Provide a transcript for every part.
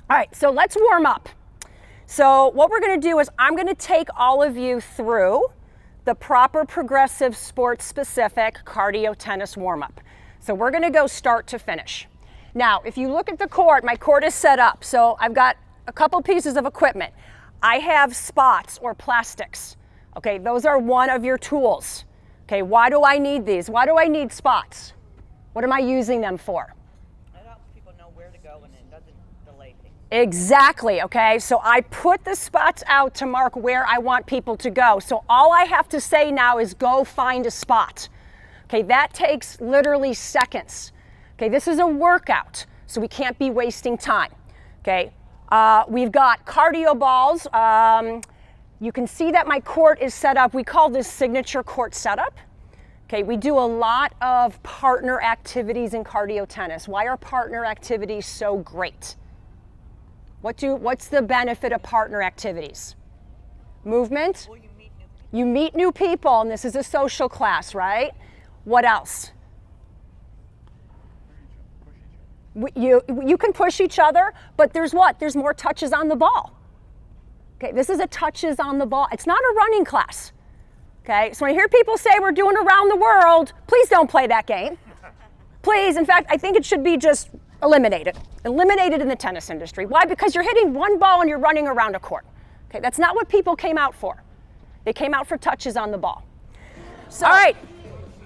All right, so let's warm up. So what we're going to do is I'm going to take all of you through the proper progressive sports-specific cardio tennis warm-up. So we're going to go start to finish. Now, if you look at the court, my court is set up. So I've got a couple pieces of equipment. I have spots or plastics. Okay, those are one of your tools. Okay, why do I need these? Why do I need spots? What am I using them for? It helps people know where to go and it doesn't delay things. Exactly, okay? So I put the spots out to mark where I want people to go. So all I have to say now is go find a spot. Okay, that takes literally seconds. Okay, this is a workout, so we can't be wasting time. Okay, we've got cardio balls. You can see that my court is set up. We call this signature court setup. Okay, we do a lot of partner activities in cardio tennis. Why are partner activities so great? What's the benefit of partner activities? Movement. Well, You meet new people, and this is a social class, right? What else? You can push each other, but there's what? There's more touches on the ball. Okay, this is a touches on the ball. It's not a running class. Okay, so when I hear people say we're doing around the world, please don't play that game. Please, in fact, I think it should be just eliminated. Eliminated in the tennis industry. Why? Because you're hitting one ball and you're running around a court. Okay, that's not what people came out for. They came out for touches on the ball. So, all right,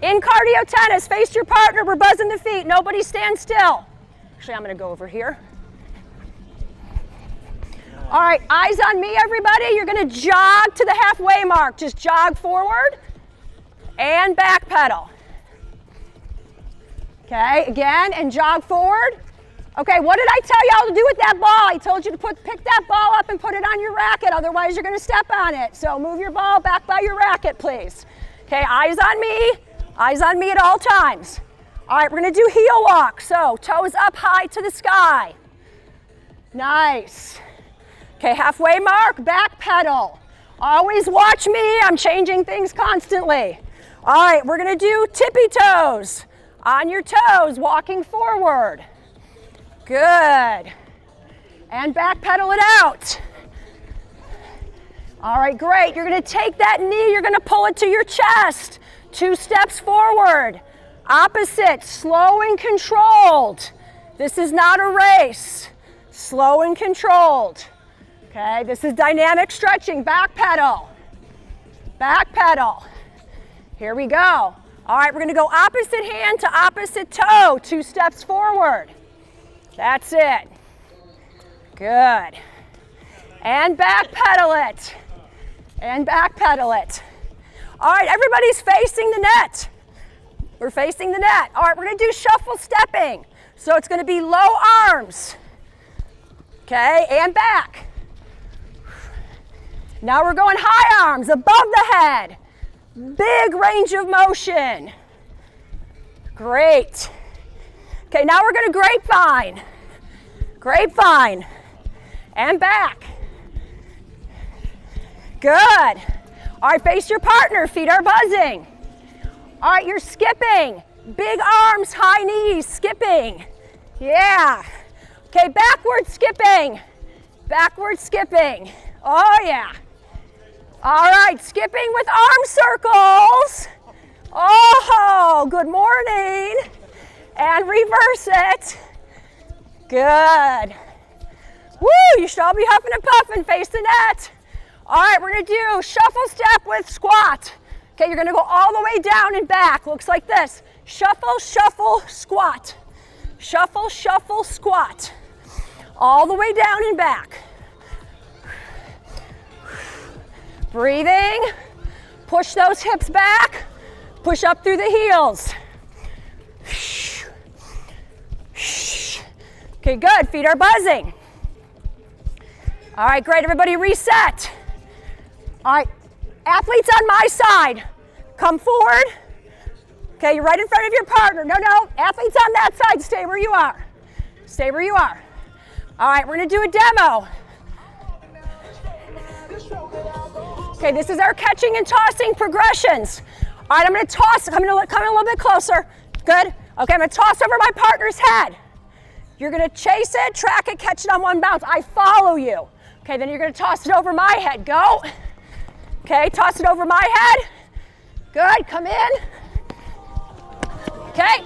in cardio tennis, face your partner, we're buzzing the feet, nobody stand still. Actually, I'm gonna go over here. All right, eyes on me, everybody. You're gonna jog to the halfway mark. Just jog forward and back pedal. Okay, again, and jog forward. Okay, what did I tell y'all to do with that ball? I told you to pick that ball up and put it on your racket, otherwise you're gonna step on it. So move your ball back by your racket, please. Okay, eyes on me at all times. All right, we're gonna do heel walk. So toes up high to the sky. Nice. Okay, halfway mark, back pedal. Always watch me, I'm changing things constantly. All right, we're gonna do tippy toes. On your toes, walking forward. Good. And back pedal it out. All right, great. You're gonna take that knee, you're gonna pull it to your chest. 2 steps forward. Opposite, slow and controlled. This is not a race. Slow and controlled. Okay, this is dynamic stretching, back pedal. Back pedal. Here we go. All right, we're gonna go opposite hand to opposite toe, 2 steps forward. That's it. Good. And back pedal it. And back pedal it. All right, everybody's facing the net. We're facing the net. All right, we're gonna do shuffle stepping. So it's gonna be low arms. Okay, and back. Now we're going high arms, above the head. Big range of motion. Great. Okay, now we're gonna grapevine. Grapevine. And back. Good. All right, face your partner, feet are buzzing. All right, you're skipping. Big arms, high knees, skipping. Yeah. Okay, backward skipping. Backward skipping. Oh yeah. All right, skipping with arm circles. Oh, good morning. And reverse it. Good. Woo, you should all be huffing and puffing, face the net. All right, we're gonna do shuffle step with squat. Okay, you're gonna go all the way down and back. Looks like this. Shuffle, shuffle, squat. Shuffle, shuffle, squat. All the way down and back. Breathing. Push those hips back. Push up through the heels. Okay, good. Feet are buzzing. All right, great. Everybody reset. All right, athletes on my side, come forward. Okay, you're right in front of your partner. No, athletes on that side, stay where you are. Stay where you are. All right, we're gonna do a demo. Okay, this is our catching and tossing progressions. All right, I'm gonna toss, come in a little bit closer. Good, okay, I'm gonna toss over my partner's head. You're gonna chase it, track it, catch it on one bounce. I follow you. Okay, then you're gonna toss it over my head. Go. Okay, toss it over my head. Good, come in. Okay.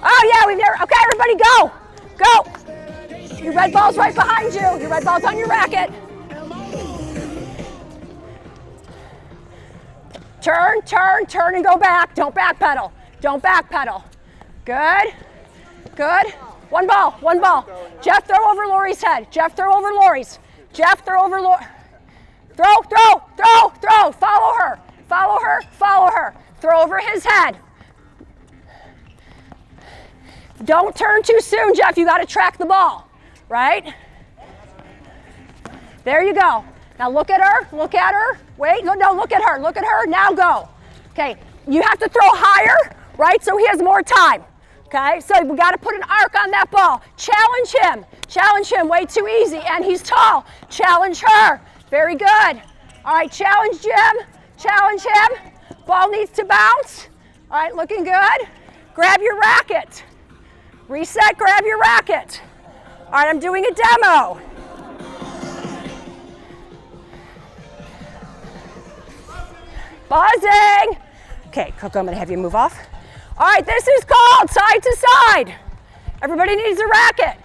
Oh yeah, we've never, okay, everybody go. Go. Your red ball's right behind you. Your red ball's on your racket. Turn, turn, turn and go back. Don't backpedal. Don't backpedal. Good. Good. One ball, one ball. Jeff, throw over Lori's head. Jeff, throw over Lori's. Jeff, throw over Lori. Throw, throw, throw, throw. Follow her. Follow her, follow her. Throw over his head. Don't turn too soon, Jeff. You got to track the ball, right? There you go. Now look at her, look at her. Wait, no, look at her, look at her. Now go. Okay, you have to throw higher, right? So he has more time. Okay, so we got to put an arc on that ball. Challenge him. Challenge him. Way too easy. And he's tall. Challenge her. Very good. All right, challenge Jim. Challenge him. Ball needs to bounce. All right, looking good. Grab your racket. Reset, grab your racket. All right, I'm doing a demo. Buzzing. Okay, Coco, I'm going to have you move off. All right, this is called side to side. Everybody needs a racket.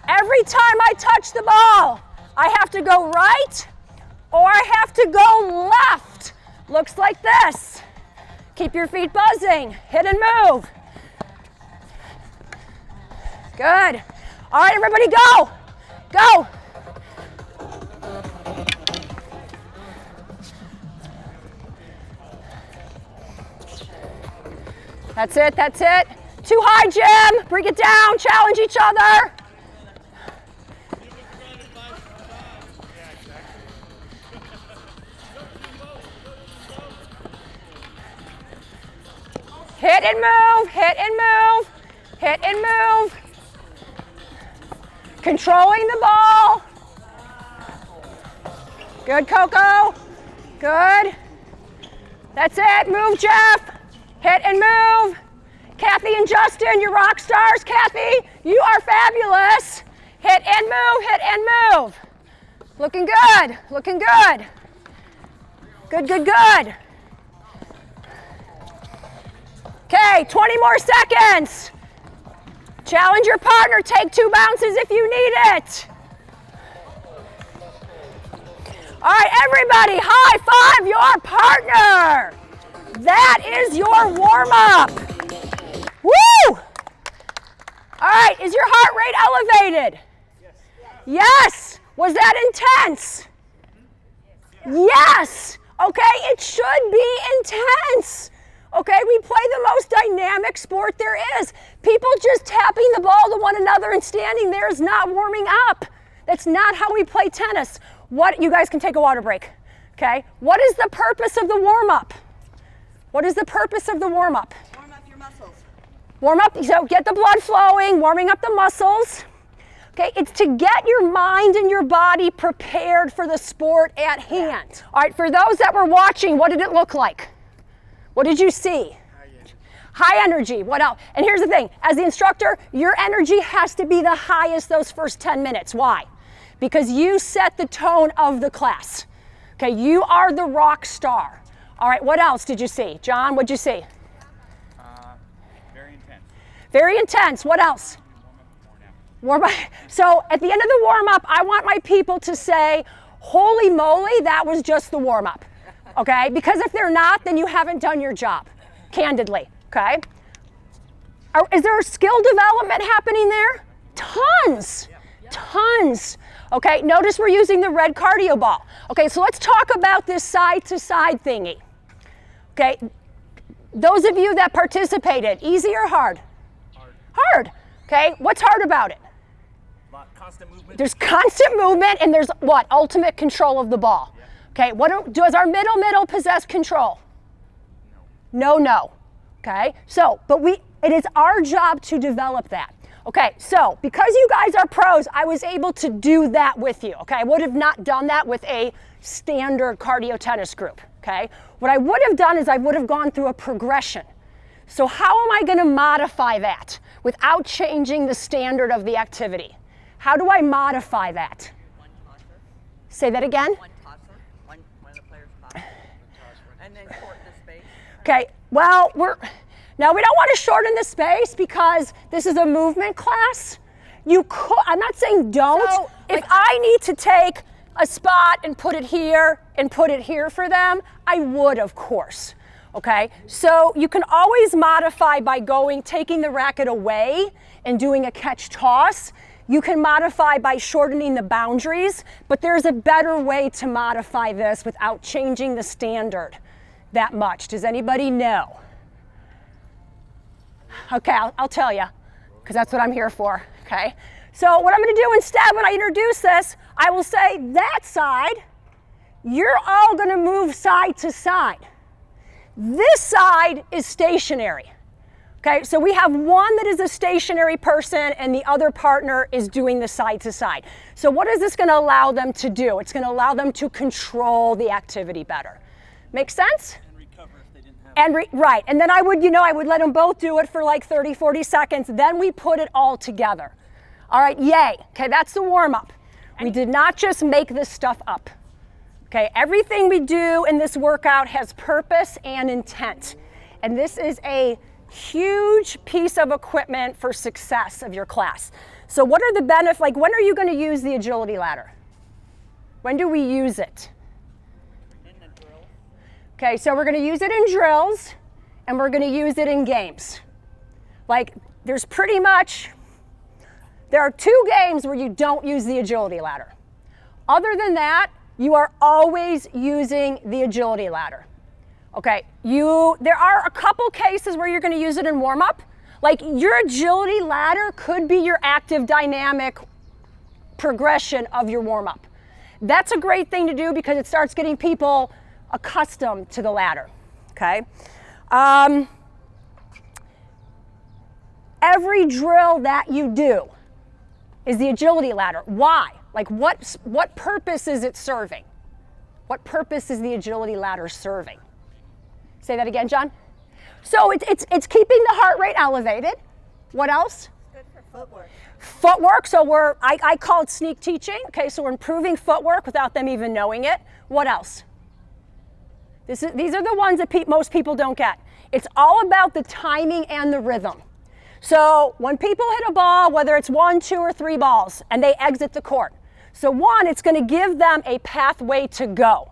Every time I touch the ball, I have to go right or I have to go left. Looks like this. Keep your feet buzzing. Hit and move. Good. All right, everybody go. Go. That's it, that's it. Too high, Jim. Bring it down, challenge each other. Hit and move, hit and move, hit and move. Controlling the ball. Good, Coco. Good. That's it, move, Jeff. Hit and move. Kathy and Justin, you're rock stars. Kathy, you are fabulous. Hit and move, hit and move. Looking good, looking good. Good, good, good. Okay, 20 more seconds. Challenge your partner, take 2 bounces if you need it. All right, everybody, high five your partner. That is your warm-up. Woo! All right, is your heart rate elevated? Yes. Was that intense? Yes. Okay, it should be intense. Okay, we play the most dynamic sport there is. People just tapping the ball to one another and standing there is not warming up. That's not how we play tennis. What, you guys can take a water break, okay? What is the purpose of the warm-up? What is the purpose of the warm-up? Warm up your muscles. Warm up, so get the blood flowing, warming up the muscles. Okay, it's to get your mind and your body prepared for the sport at hand. All right, for those that were watching, what did it look like? What did you see? High energy. What else? And here's the thing, as the instructor, your energy has to be the highest those first 10 minutes. Why? Because you set the tone of the class. Okay, you are the rock star. All right, what else did you see? John, what'd you see? Very intense. Very intense. What else? Warm up. So at the end of the warm-up, I want my people to say, holy moly, that was just the warm-up. Okay? Because if they're not, then you haven't done your job, candidly. Okay? Is there skill development happening there? Tons. Tons. Okay, notice we're using the red cardio ball. Okay, so let's talk about this side-to-side thingy. Okay, those of you that participated, easy or hard? Hard. Hard. Okay, what's hard about it? Constant movement. There's constant movement and there's what? Ultimate control of the ball. Okay, does our middle possess control? No. Okay, so, it is our job to develop that. Okay, so because you guys are pros, I was able to do that with you. Okay, I would have not done that with a standard cardio tennis group. Okay, what I would have done is I would have gone through a progression. So how am I going to modify that without changing the standard of the activity? How do I modify that? One tosser, Say that again. one tosser, one of the players tosses, and then shorten the space. Okay, well, now we don't want to shorten the space because this is a movement class. I'm not saying don't. So, if I need to take a spot and put it here for them, I would, of course. Okay, so you can always modify by taking the racket away and doing a catch toss. You can modify by shortening the boundaries, but there's a better way to modify this without changing the standard that much. Does anybody know? Okay, I'll tell you, because that's what I'm here for, okay? So what I'm going to do instead when I introduce this, I will say that side, you're all going to move side to side. This side is stationary, okay? So we have one that is a stationary person and the other partner is doing the side to side. So what is this going to allow them to do? It's going to allow them to control the activity better. Make sense? And recover if they didn't have Right, and then I would let them both do it for like 30, 40 seconds. Then we put it all together. All right, yay. Okay, that's the warm-up. We did not just make this stuff up. Okay, everything we do in this workout has purpose and intent. And this is a huge piece of equipment for success of your class. So what are the benefits? Like, when are you going to use the agility ladder? When do we use it? In the drill. Okay, so we're going to use it in drills and we're going to use it in games. Like, there are 2 games where you don't use the agility ladder. Other than that, you are always using the agility ladder. Okay, there are a couple cases where you're going to use it in warm-up. Like, your agility ladder could be your active dynamic progression of your warm-up. That's a great thing to do because it starts getting people accustomed to the ladder. Okay. Every drill that you do is the agility ladder. Why? Like, what purpose is it serving? What purpose is the agility ladder serving? Say that again, John. So it's keeping the heart rate elevated. What else? Good for footwork. Footwork, so I call it sneak teaching. Okay, so we're improving footwork without them even knowing it. What else? These are the ones that most people don't get. It's all about the timing and the rhythm. So when people hit a ball, whether it's 1, 2, or 3 balls, and they exit the court. So one, it's going to give them a pathway to go.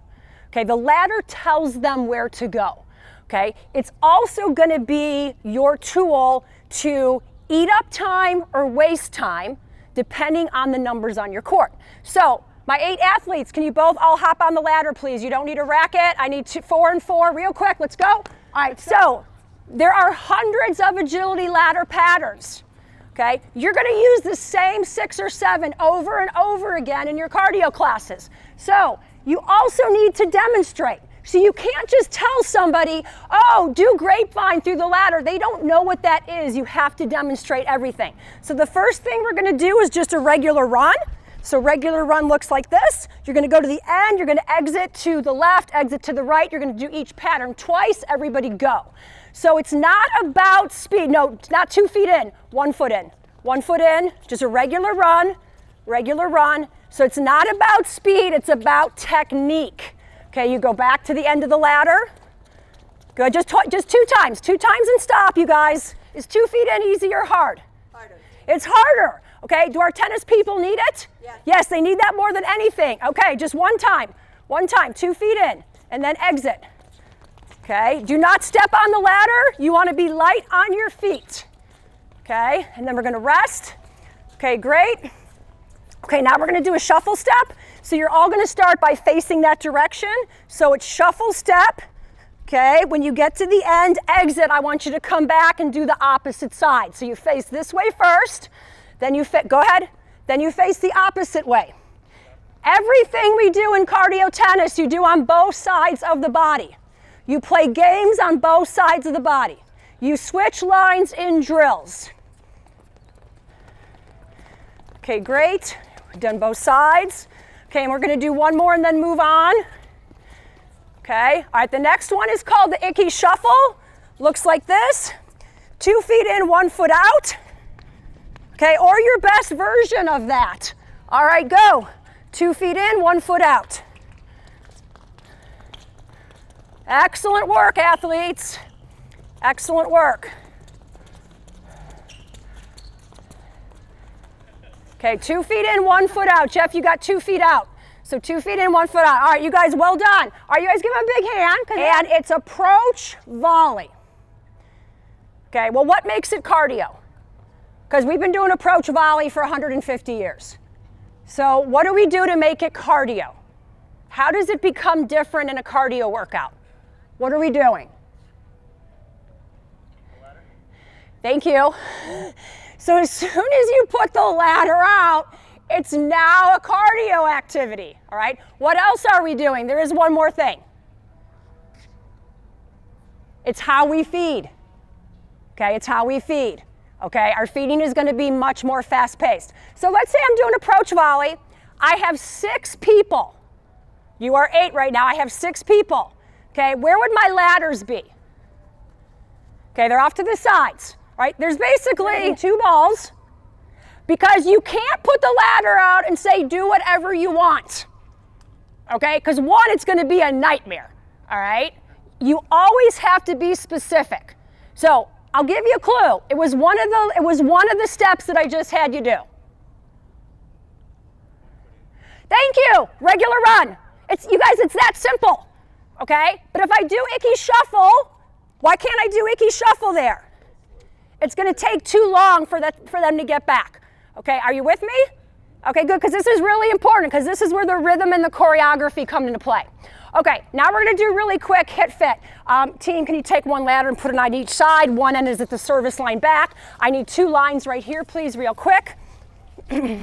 Okay, the ladder tells them where to go. Okay, it's also going to be your tool to eat up time or waste time, depending on the numbers on your court. So my 8 athletes, can you both all hop on the ladder, please? You don't need a racket. I need 4 and 4 real quick. Let's go. All right, so there are hundreds of agility ladder patterns. Okay, you're going to use the same 6 or 7 over and over again in your cardio classes. So you also need to demonstrate. So you can't just tell somebody, oh, do grapevine through the ladder. They don't know what that is. You have to demonstrate everything. So the first thing we're going to do is just a regular run. So regular run looks like this. You're going to go to the end. You're going to exit to the left, exit to the right. You're going to do each pattern twice. Everybody go. So it's not about speed. No, it's not 2 feet in, 1 foot in. 1 foot in, just a regular run, regular run. So it's not about speed, it's about technique. Okay, you go back to the end of the ladder. Good, just 2 times. 2 times and stop, you guys. Is 2 feet in easy or hard? Harder. It's harder. Okay, do our tennis people need it? Yes. Yes, they need that more than anything. Okay, just 1 time. 1 time, 2 feet in, and then exit. Okay, do not step on the ladder. You want to be light on your feet. Okay, and then we're going to rest. Okay, great. Okay, now we're going to do a shuffle step. So you're all going to start by facing that direction. So it's shuffle step. Okay, when you get to the end, exit, I want you to come back and do the opposite side. So you face this way first, then go ahead, then you face the opposite way. Everything we do in cardio tennis, you do on both sides of the body. You play games on both sides of the body. You switch lines in drills. Okay, great. We've done both sides. Okay, and we're going to do 1 more and then move on. Okay, all right, the next one is called the Icky Shuffle. Looks like this. 2 feet in, 1 foot out. Okay, or your best version of that. All right, go. 2 feet in, 1 foot out. Excellent work, athletes. Excellent work. Okay, 2 feet in, 1 foot out. Jeff, you got 2 feet out. So 2 feet in, 1 foot out. All right, you guys, well done. All right, you guys give them a big hand. And it's approach volley. Okay, well, what makes it cardio? Because we've been doing approach volley for 150 years. So what do we do to make it cardio? How does it become different in a cardio workout? What are we doing? Thank you. So as soon as you put the ladder out, it's now a cardio activity, all right? What else are we doing? There is one more thing. It's how we feed, okay? It's how we feed, okay? Our feeding is gonna be much more fast-paced. So let's say I'm doing approach volley. I have 6 people. You are 8 right now, I have 6 people, okay? Where would my ladders be? Okay, they're off to the sides, right? There's basically 2 balls, because you can't put the ladder out and say do whatever you want, okay? Because one, it's going to be a nightmare, all right? You always have to be specific. So I'll give you a clue. It was one of the steps that I just had you do. Thank you. Regular run. You guys, it's that simple, okay? But if I do icky shuffle, why can't I do icky shuffle there? It's going to take too long for them to get back. Okay, are you with me? Okay, good, because this is really important, because this is where the rhythm and the choreography come into play. Okay, now we're going to do really quick hit fit. Team, can you take one ladder and put it on each side? One end is at the service line back. I need 2 lines right here, please, real quick. Okay,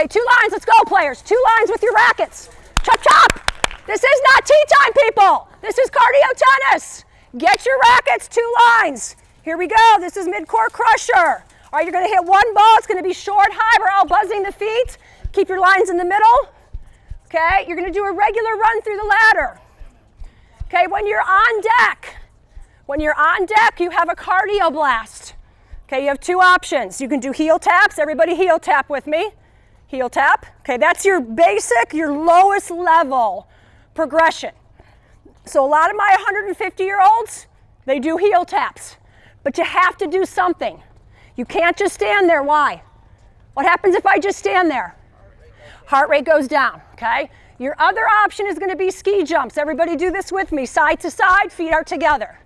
2 lines, let's go, players. 2 lines with your rackets. Chop, chop. This is not tea time, people. This is cardio tennis. Get your rackets, 2 lines. Here we go, this is Midcourt Crusher. All right, you're gonna hit 1 ball, it's gonna be short, high, we're all buzzing the feet. Keep your lines in the middle. Okay, you're gonna do a regular run through the ladder. Okay, when you're on deck, you have a cardio blast. Okay, you have 2 options. You can do heel taps, everybody heel tap with me. Heel tap, okay, that's your basic, your lowest level progression. So a lot of my 150-year-olds, they do heel taps, but you have to do something. You can't just stand there. Why? What happens if I just stand there? Heart rate goes down, okay? Your other option is going to be ski jumps. Everybody do this with me. Side to side, feet are together.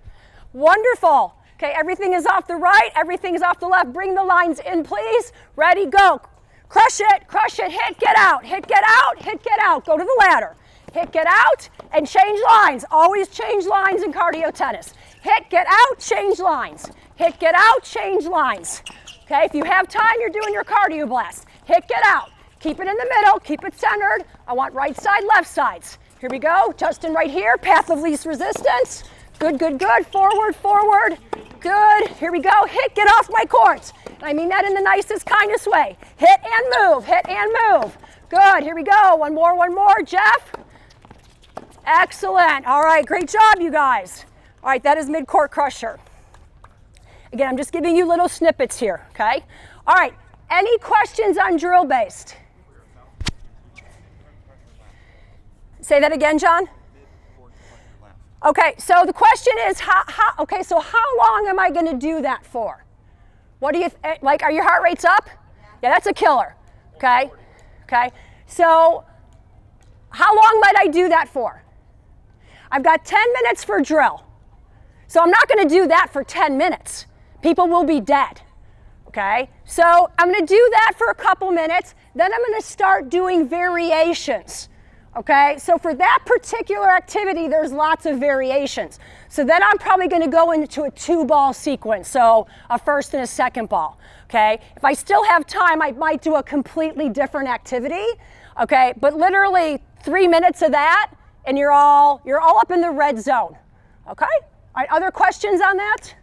Wonderful. Okay, everything is off the right, everything is off the left. Bring the lines in, please. Ready, go. Crush it, hit, get out, hit, get out, hit, get out. Go to the ladder. Hit, get out, and change lines. Always change lines in cardio tennis. Hit, get out, change lines. Hit, get out, change lines. Okay, if you have time, you're doing your cardio blast. Hit, get out. Keep it in the middle, keep it centered. I want right side, left sides. Here we go, Justin right here, path of least resistance. Good, good, good, forward, forward. Good, here we go, hit, get off my court. And I mean that in the nicest, kindest way. Hit and move, hit and move. Good, here we go, one more, Jeff. Excellent. All right, great job, you guys. All right, that is Midcourt Crusher. Again, I'm just giving you little snippets here, okay? All right, any questions on drill-based? Say that again, John? Okay, so the question is, so how long am I going to do that for? What do you, like, are your heart rates up? Yeah, that's a killer, okay? Okay, so how long might I do that for? I've got 10 minutes for drill. So I'm not going to do that for 10 minutes. People will be dead, okay? So I'm going to do that for a couple minutes, then I'm going to start doing variations, okay? So for that particular activity, there's lots of variations. So then I'm probably going to go into a 2-ball sequence, so a first and a second ball, okay? If I still have time, I might do a completely different activity, okay? But literally 3 minutes of that, and you're all up in the red zone, okay? All right, other questions on that?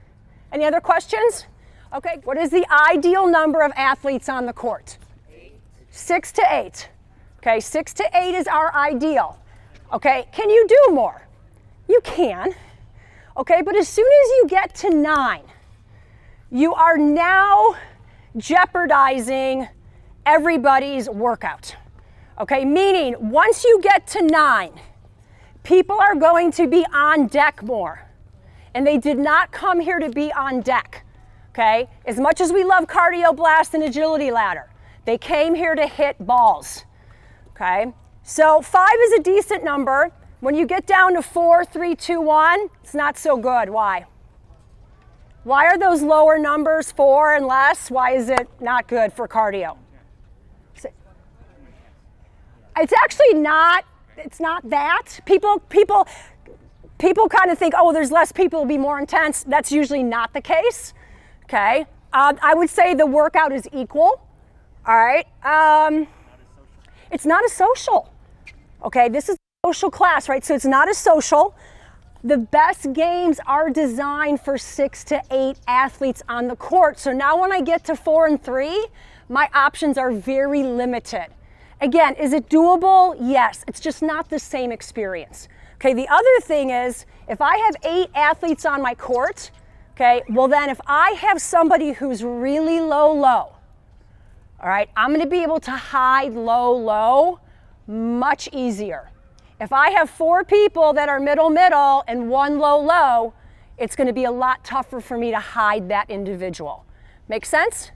Any other questions? Okay, what is the ideal number of athletes on the court? 8. 6 to 8. Okay, 6 to 8 is our ideal. Okay, can you do more? You can. Okay, but as soon as you get to 9, you are now jeopardizing everybody's workout. Okay, meaning once you get to 9, people are going to be on deck more. And they did not come here to be on deck. Okay, as much as we love cardio blast and agility ladder, they came here to hit balls. Okay, so 5 is a decent number. When you get down to 4, 3, 2, 1, it's not so good. Why? Why are those lower numbers 4 and less? Why is it not good for cardio? It's actually not, it's not that. People kind of think, oh, there's less people, it'll be more intense. That's usually not the case, okay? I would say the workout is equal, all right? It's not a social, okay? This is a social class, right? So it's not a social. The best games are designed for 6 to 8 athletes on the court. So now when I get to 4 and 3, my options are very limited. Again, is it doable? Yes, it's just not the same experience. Okay, the other thing is, if I have 8 athletes on my court, okay, well then if I have somebody who's really low, all right, I'm gonna be able to hide low much easier. If I have 4 people that are middle and 1 low, it's gonna be a lot tougher for me to hide that individual. Make sense?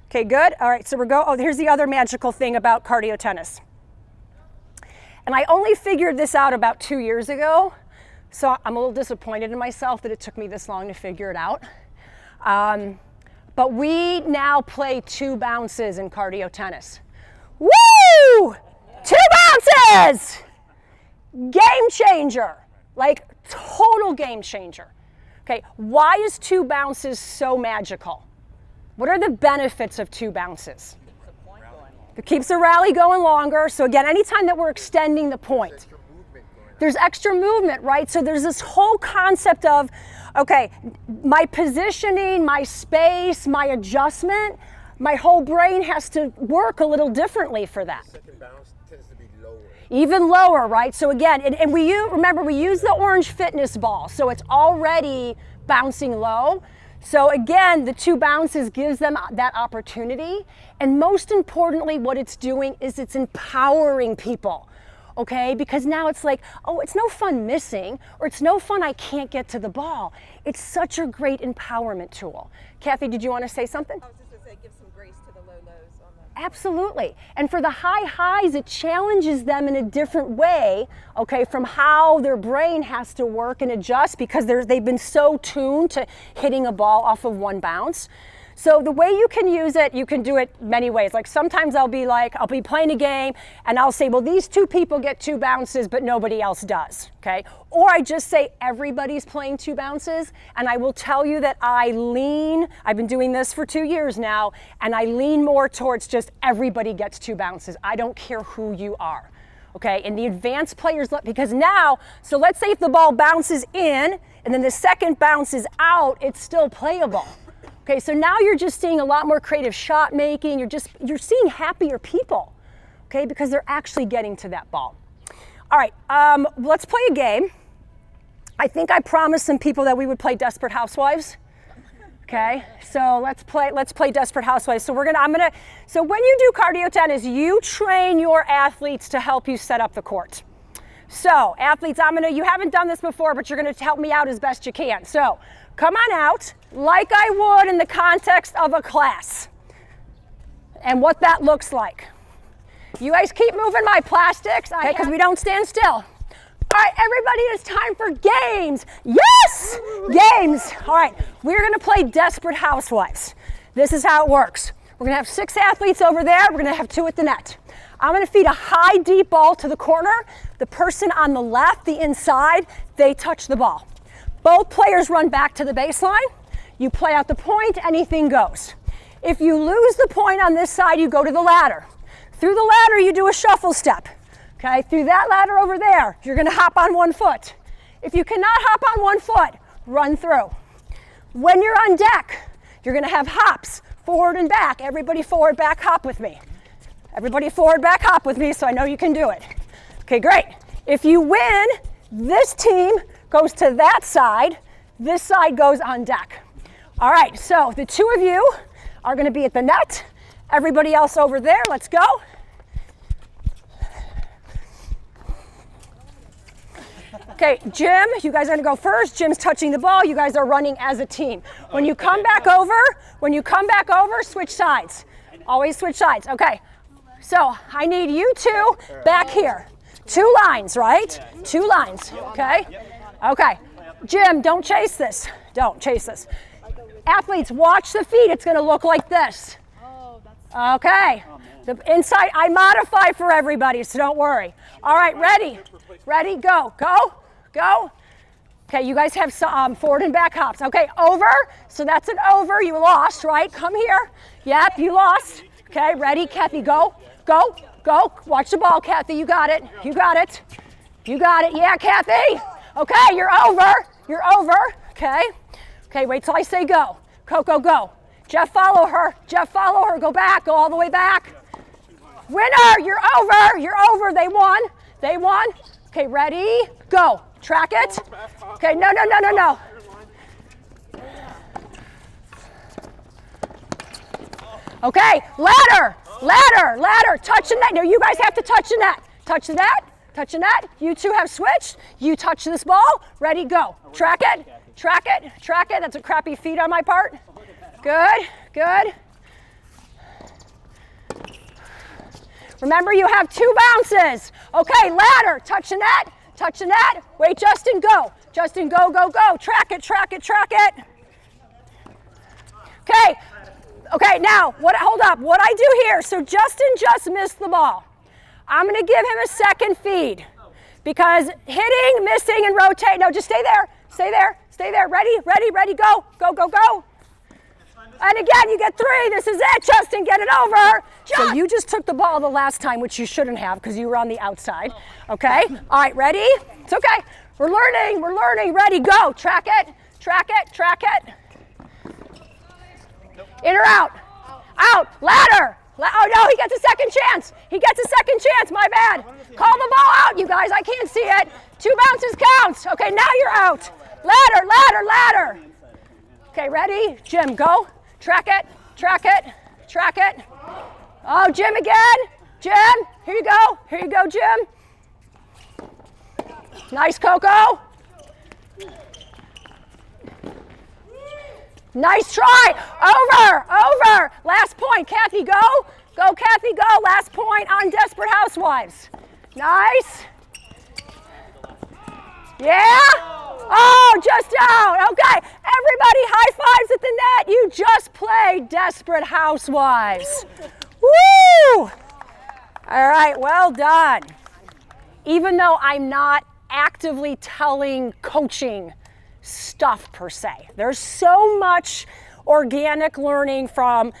Okay, good. All right, so here's the other magical thing about cardio tennis. And I only figured this out about 2 years ago, so I'm a little disappointed in myself that it took me this long to figure it out. But we now play 2 bounces in cardio tennis. Woo! 2 bounces! Game changer, like total game changer. Okay, why is 2 bounces so magical? What are the benefits of 2 bounces? It keeps the rally going longer. So again, anytime that we're extending the point, there's extra movement, right? So there's this whole concept of, okay, my positioning, my space, my adjustment, my whole brain has to work a little differently for that. Second bounce tends to be lower. Even lower, right? So again, and remember, we use the orange fitness ball, so it's already bouncing low. So again, the 2 bounces gives them that opportunity. And most importantly, what it's doing is it's empowering people, okay? Because now it's like, oh, it's no fun missing, or it's no fun I can't get to the ball. It's such a great empowerment tool. Kathy, did you want to say something? I was just going to say, give some grace to the low lows on that. Absolutely. And for the high highs, it challenges them in a different way, okay, from how their brain has to work and adjust because they've been so tuned to hitting a ball off of 1 bounce. So the way you can use it, you can do it many ways. Like sometimes I'll be playing a game and I'll say, well, these 2 people get 2 bounces, but nobody else does, okay? Or I just say everybody's playing 2 bounces, and I will tell you that I've been doing this for 2 years now, and I lean more towards just everybody gets 2 bounces. I don't care who you are, okay? And the advanced players, because now, so let's say if the ball bounces in, and then the second bounces out, it's still playable. Okay, so now you're just seeing a lot more creative shot making. You're seeing happier people, okay, because they're actually getting to that ball. All right, let's play a game. I think I promised some people that we would play Desperate Housewives. Okay, so let's play Desperate Housewives. So so when you do cardio tennis, you train your athletes to help you set up the court. So athletes, you haven't done this before, but you're gonna help me out as best you can. So come on out like I would in the context of a class and what that looks like. You guys keep moving my plastics, okay, because we don't stand still. All right, everybody, it's time for games. Yes, games. All right, we're gonna play Desperate Housewives. This is how it works. We're gonna have 6 athletes over there. We're gonna have 2 at the net. I'm gonna feed a high, deep ball to the corner. The person on the left, the inside, they touch the ball. Both players run back to the baseline. You play out the point, anything goes. If you lose the point on this side, you go to the ladder. Through the ladder, you do a shuffle step. Okay, through that ladder over there, you're gonna hop on 1 foot. If you cannot hop on 1 foot, run through. When you're on deck, you're gonna have hops, forward and back. Everybody forward, back, hop with me. Everybody forward, back, hop with me, so I know you can do it. Okay, great. If you win, this team goes to that side, this side goes on deck. All right, so the two of you are going to be at the net. Everybody else over there, let's go. Okay, Jim, you guys are going to go first. Jim's touching the ball. You guys are running as a team. When you come back over, switch sides. Always switch sides. Okay, so I need you two back here. 2 lines, right? 2 lines, okay? Okay, Jim, don't chase this. Don't chase this. Athletes, watch the feet. It's going to look like this. Okay, the inside, I modify for everybody, so don't worry. All right, ready, go. Okay, you guys have some forward and back hops. Okay, over, so that's an over. You lost, right? Come here. Yep, you lost. Okay, ready, Kathy, go. Watch the ball, Kathy, you got it. Yeah, Kathy. Okay, you're over. Okay, wait till I say go. Go. Jeff, follow her. Go back, go all the way back. Winner, you're over. They won. Okay, ready, go. Track it. Okay, no. Okay, ladder. Touch the net. No, you guys have to touch the net. Touch the net. You two have switched. You touch this ball. Ready, go. Track it. That's a crappy feed on my part. Good. Remember, you have 2 bounces. Okay, ladder. Touch the net. Wait, Justin, go. Go. Track it. Okay, now, hold up. What I do here, so Justin just missed the ball. I'm going to give him a second feed because hitting, missing, and rotate. No, just stay there. Ready, go. And again, you get 3. This is it, Justin, get it over. So you just took the ball the last time, which you shouldn't have because you were on the outside. Okay, all right, ready? It's okay. We're learning. Ready, go. Track it. In or out? Out. Ladder. Oh, no, he gets a second chance. My bad. Call the ball out, you guys. I can't see it. 2 bounces counts. Okay, now you're out. Ladder. Okay, ready? Jim, go. Track it. Oh, Jim again. Jim, here you go, Jim. Nice, Coco. Nice try. Over. Last point. Kathy, go. Go, Kathy, go. Last point on Desperate Housewives. Nice. Yeah. Oh, just out. Okay. Everybody, high fives at the net. You just played Desperate Housewives. Woo! All right, well done. Even though I'm not actively telling coaching stuff per se, there's so much organic learning from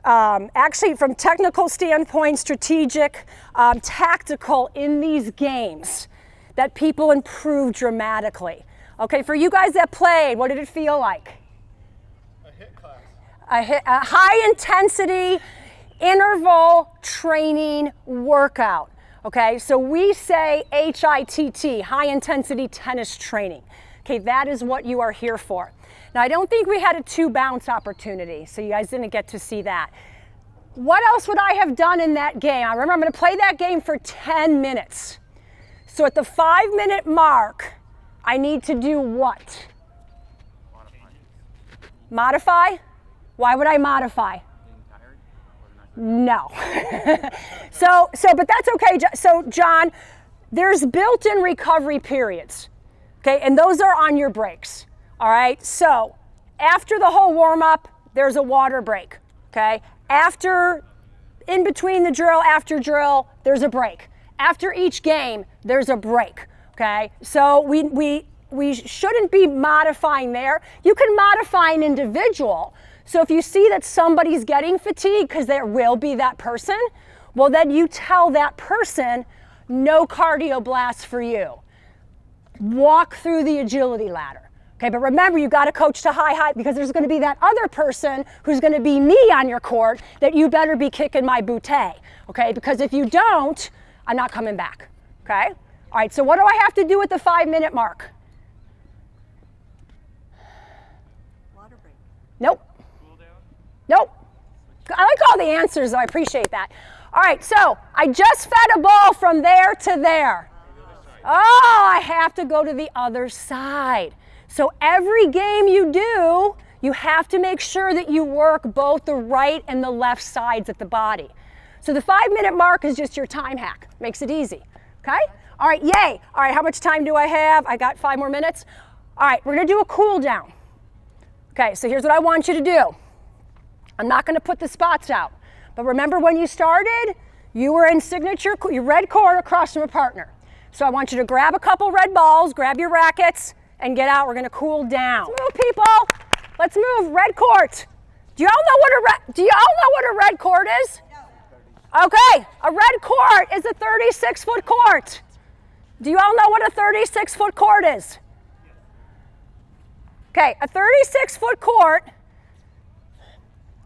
actually from technical standpoint, strategic, tactical in these games that people improve dramatically. Okay, for you guys that played, what did it feel like? A hit class. A high intensity interval training workout. Okay, so we say HITT, high intensity tennis training. Okay, that is what you are here for. Now, I don't think we had a 2 bounce opportunity, so you guys didn't get to see that. What else would I have done in that game? I remember I'm going to play that game for 10 minutes. So at the 5-minute mark, I need to do what? Modify? Why would I modify? No. But that's okay. So John, there's built-in recovery periods, okay? And those are on your breaks, all right? So after the whole warm-up, there's a water break, okay? In between the drill, after drill, there's a break. After each game, there's a break, okay? So we shouldn't be modifying there. You can modify an individual. So if you see that somebody's getting fatigued, because there will be that person, well, then you tell that person, no cardio blast for you. Walk through the agility ladder. Okay, but remember, you got to coach to high, because there's going to be that other person who's going to be me on your court that you better be kicking my bootay. Okay, because if you don't, I'm not coming back. Okay, All right, so what do I have to do at the 5-minute mark? Water break. Nope. Cool down. Nope. I like all the answers, though. I appreciate that. All right, so I just fed a ball from there to there. Oh, I have to go to the other side. So every game you do, you have to make sure that you work both the right and the left sides of the body. So the 5-minute mark is just your time hack. Makes it easy, okay? All right, yay. All right, how much time do I have? I got 5 more minutes. All right, we're gonna do a cool down. Okay, so here's what I want you to do. I'm not gonna put the spots out, but remember when you started, you were in signature, your red court across from a partner. So I want you to grab a couple red balls, grab your rackets, and get out. We're gonna cool down. Let's move, people. Let's move. Red court. Do y'all know what a red court is? No. Okay, a red court is a 36-foot court. Do you all know what a 36-foot court is? Okay, a 36-foot court,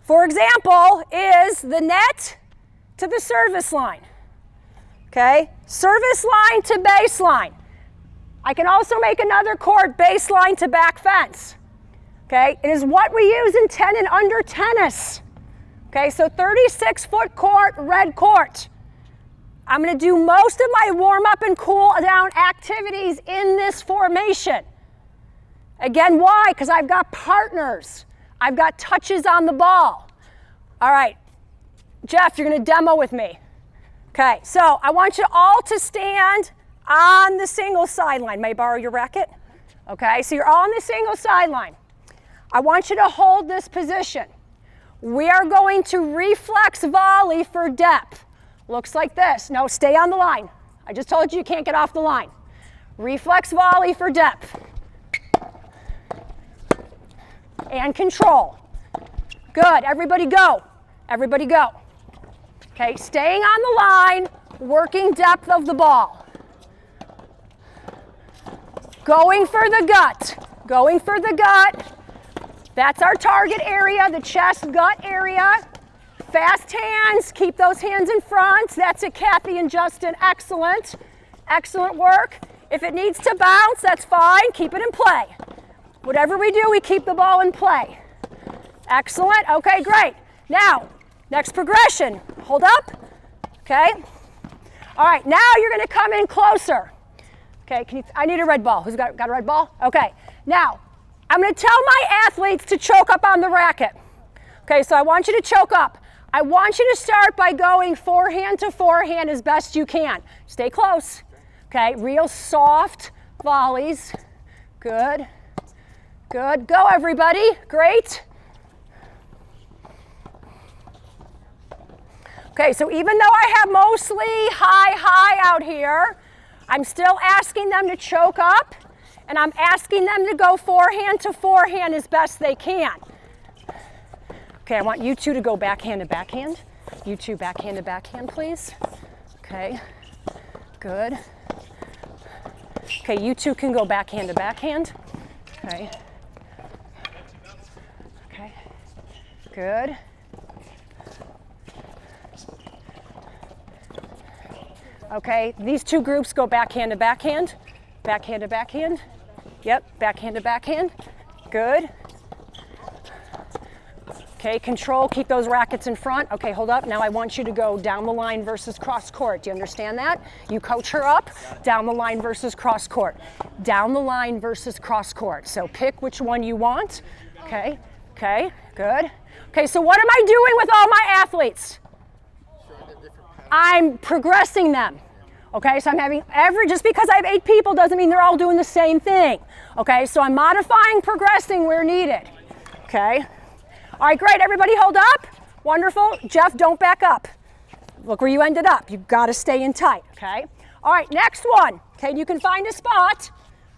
for example, is the net to the service line. Okay, service line to baseline. I can also make another court baseline to back fence. Okay, it is what we use in 10 and under tennis. Okay, so 36-foot court, red court. I'm going to do most of my warm-up and cool-down activities in this formation. Again, why? Because I've got partners. I've got touches on the ball. All right, Jeff, you're going to demo with me. Okay, so I want you all to stand on the single sideline. May I borrow your racket? Okay, so you're all on the single sideline. I want you to hold this position. We are going to reflex volley for depth. Looks like this. No, stay on the line. I just told you can't get off the line. Reflex volley for depth. And control. Good, everybody go. Everybody go. Okay, staying on the line, working depth of the ball. Going for the gut. Going for the gut. That's our target area, the chest gut area. Fast hands, keep those hands in front. That's it, Kathy and Justin, excellent. Excellent work. If it needs to bounce, that's fine, keep it in play. Whatever we do, we keep the ball in play. Excellent, okay, great. Now, next progression, hold up, okay. All right, now you're gonna come in closer. Okay, I need a red ball. Who's got a red ball? Okay, now, I'm gonna tell my athletes to choke up on the racket. Okay, so I want you to choke up. I want you to start by going forehand to forehand as best you can. Stay close, okay? Real soft volleys. Good, good. Go, everybody, great. Okay, so even though I have mostly high out here, I'm still asking them to choke up, and I'm asking them to go forehand to forehand as best they can. Okay, I want you two to go backhand to backhand. You two backhand to backhand, please. Okay, good. Okay, you two can go backhand to backhand. Okay. Okay, good. Okay, these two groups go backhand to backhand. Backhand to backhand. Yep, backhand to backhand. Good. Okay, control, keep those rackets in front. Okay, hold up. Now I want you to go down the line versus cross court. Do you understand that? You coach her up, down the line versus cross court. Down the line versus cross court. So pick which one you want. Okay, okay, good. Okay, so what am I doing with all my athletes? I'm progressing them. Okay, so I'm having just because I have 8 people doesn't mean they're all doing the same thing. Okay, so I'm modifying, progressing where needed. Okay. All right, great, everybody hold up. Wonderful. Jeff, don't back up. Look where you ended up. You've got to stay in tight, okay? All right, next one. Okay, you can find a spot.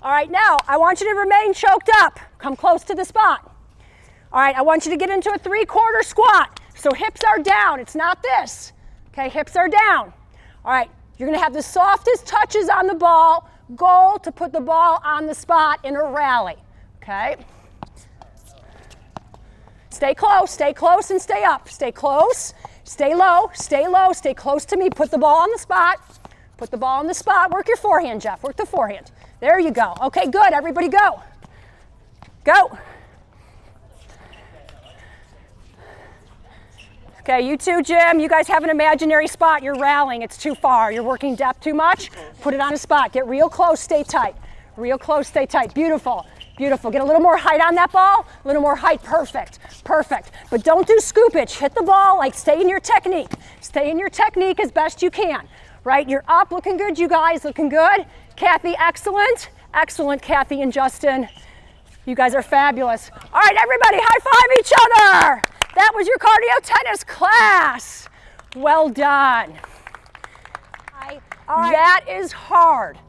All right, now I want you to remain choked up. Come close to the spot. All right, I want you to get into a 3/4 squat. So hips are down, it's not this. Okay, hips are down. All right, you're gonna have the softest touches on the ball. Goal to put the ball on the spot in a rally, okay? Stay close and stay up. Stay close, stay low, stay close to me. Put the ball on the spot. Put the ball on the spot. Work your forehand, Jeff. Work the forehand. There you go. Okay, good. Everybody go. Go. Okay, you too, Jim. You guys have an imaginary spot. You're rallying. It's too far. You're working depth too much. Put it on a spot. Get real close. Stay tight. Real close. Stay tight. Beautiful. Beautiful. Get a little more height on that ball. A little more height. Perfect. Perfect. But don't do scoopage. Hit the ball. Like, stay in your technique. Stay in your technique as best you can. Right? You're up. Looking good, you guys. Looking good. Kathy, excellent. Excellent, Kathy and Justin. You guys are fabulous. All right, everybody, high five each other. That was your cardio tennis class. Well done. That is hard,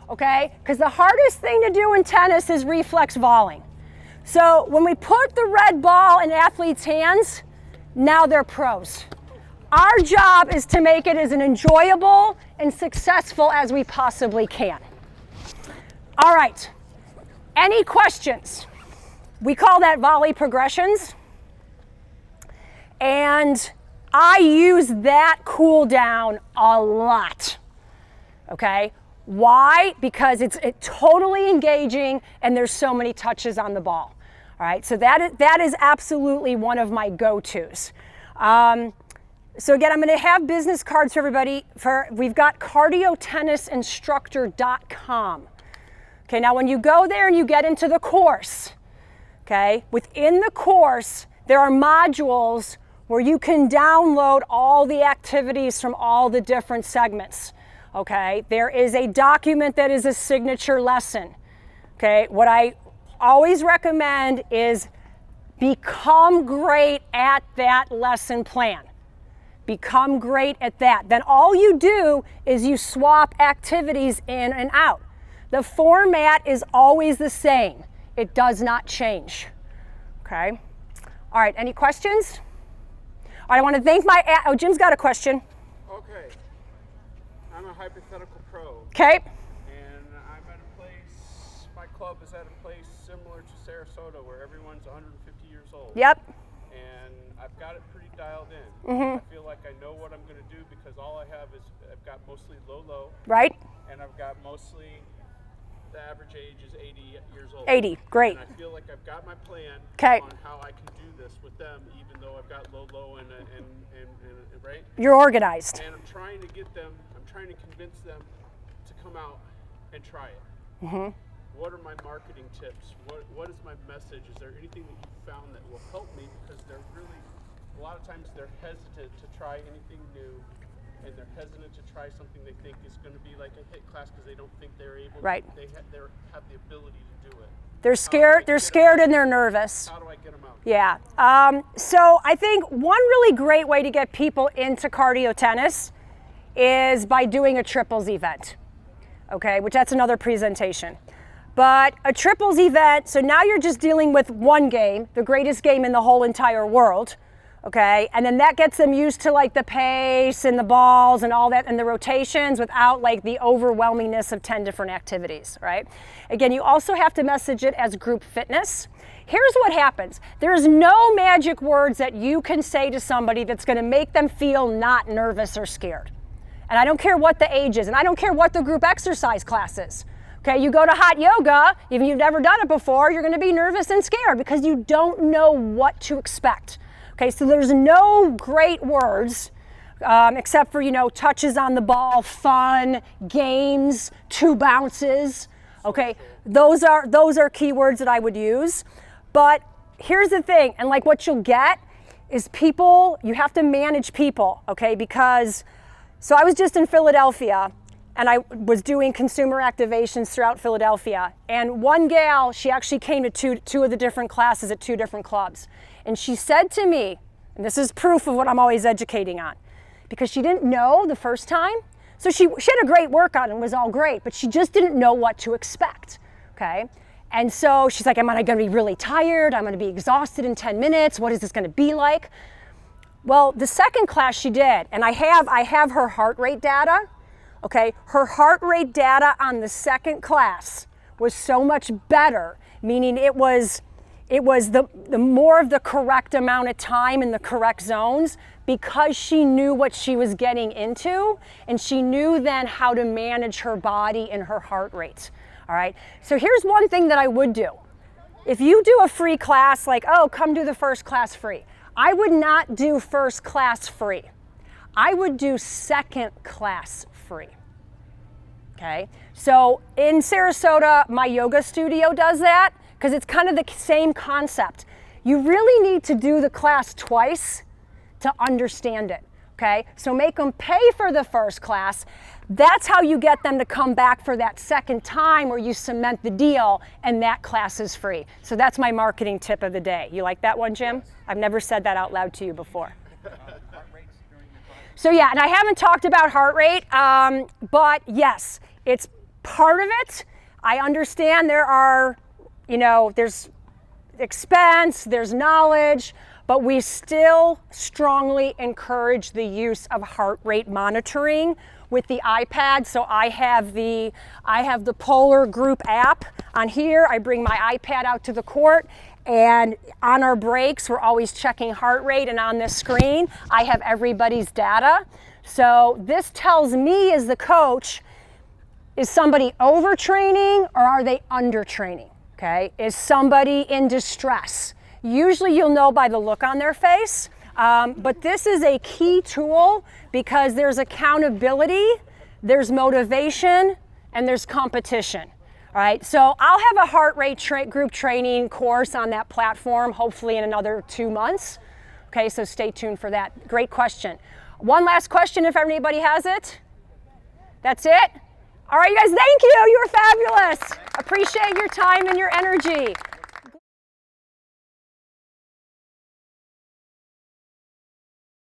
okay? Because the hardest thing to do in tennis is reflex volleying. So when we put the red ball in athletes' hands, now they're pros. Our job is to make it as an enjoyable and successful as we possibly can. All right, any questions? We call that volley progressions. And I use that cool down a lot, okay? Why? Because it's totally engaging and there's so many touches on the ball, all right? So that is absolutely one of my go-tos. So again, I'm gonna have business cards for everybody. We've got cardiotennisinstructor.com. Okay, now when you go there and you get into the course, okay, within the course, there are modules where you can download all the activities from all the different segments, okay? There is a document that is a signature lesson, okay? What I always recommend is become great at that lesson plan. Become great at that. Then all you do is you swap activities in and out. The format is always the same. It does not change, okay? All right, any questions? All right, I want to thank oh, Jim's got a question. Okay. I'm a hypothetical pro. Okay. And I'm at a place, my club is at a place similar to Sarasota where everyone's 150 years old. Yep. And I've got it pretty dialed in. I feel like I know what I'm going to do because all I have is, I've got mostly low. Right. And I've got mostly, the average age is 80 years old. 80, great. And I feel like I've got my plan on how I can do this with them, even though I've got low and right? You're organized. And I'm trying to get them, I'm trying to convince them to come out and try it. What are my marketing tips? What is my message? Is there anything that you found that will help me? Because they're really, a lot of times they're hesitant to try anything new, and they're hesitant to try something they think is going to be like a hit class because they don't think they're able. Right. They have the ability to do it. They're scared. They're scared and they're nervous. How do I get them out? Yeah. So I think one really great way to get people into cardio tennis is by doing a triples event. Okay, which that's another presentation. But a triples event, so now you're just dealing with one game, the greatest game in the whole entire world. Okay, and then that gets them used to like the pace and the balls and all that and the rotations without like the overwhelmingness of 10 different activities, right? Again, you also have to message it as group fitness. Here's what happens. There's no magic words that you can say to somebody that's gonna make them feel not nervous or scared. And I don't care what the age is, and I don't care what the group exercise class is. Okay, you go to hot yoga, even if you've never done it before, you're gonna be nervous and scared because you don't know what to expect. Okay, so there's no great words except for, you know, touches on the ball, fun, games, 2 bounces. Okay, those are keywords that I would use. But here's the thing, and like what you'll get is people, you have to manage people, okay? Because, so I was just in Philadelphia and I was doing consumer activations throughout Philadelphia. And one gal, she actually came to two of the different classes at 2 different clubs. And she said to me, and this is proof of what I'm always educating on, because she didn't know the first time. So she had a great workout and was all great, but she just didn't know what to expect, okay? And so she's like, am I gonna be really tired? I'm gonna be exhausted in 10 minutes. What is this gonna be like? Well, the second class she did, and I have her heart rate data, okay? Her heart rate data on the second class was so much better, meaning it was it was the more of the correct amount of time in the correct zones, because she knew what she was getting into, and she knew then how to manage her body and her heart rate. All right, so here's one thing that I would do. If you do a free class, like, oh, come do the first class free, I would not do first class free. I would do second class free. Okay, so in Sarasota, my yoga studio does that because it's kind of the same concept. You really need to do the class twice to understand it. Okay, so make them pay for the first class. That's how you get them to come back for that second time where you cement the deal, and that class is free. So that's my marketing tip of the day. You like that one, Jim? I've never said that out loud to you before. So yeah, and I haven't talked about heart rate, but yes, it's part of it. I understand there are, there's expense, there's knowledge, but we still strongly encourage the use of heart rate monitoring with the iPad. So I have the Polar Group app on here. I bring my iPad out to the court, and on our breaks, we're always checking heart rate, and on this screen, I have everybody's data. So this tells me as the coach, is somebody overtraining or are they undertraining? Okay, is somebody in distress? Usually you'll know by the look on their face, but this is a key tool because there's accountability, there's motivation, and there's competition. All right, so I'll have a heart rate group training course on that platform, hopefully in another 2 months. Okay, so stay tuned for that. Great question. One last question if anybody has it. That's it? All right, you guys, thank you. You were fabulous. Appreciate your time and your energy.